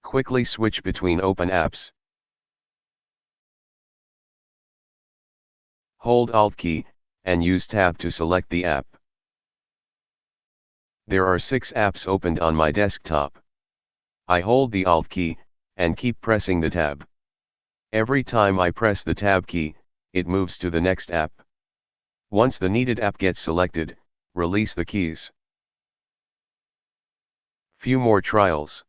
Quickly switch between open apps. Hold Alt key, and use Tab to select the app. There are 6 apps opened on my desktop. I hold the Alt key, and keep pressing the Tab. Every time I press the Tab key, it moves to the next app. Once the needed app gets selected, release the keys. Few more trials.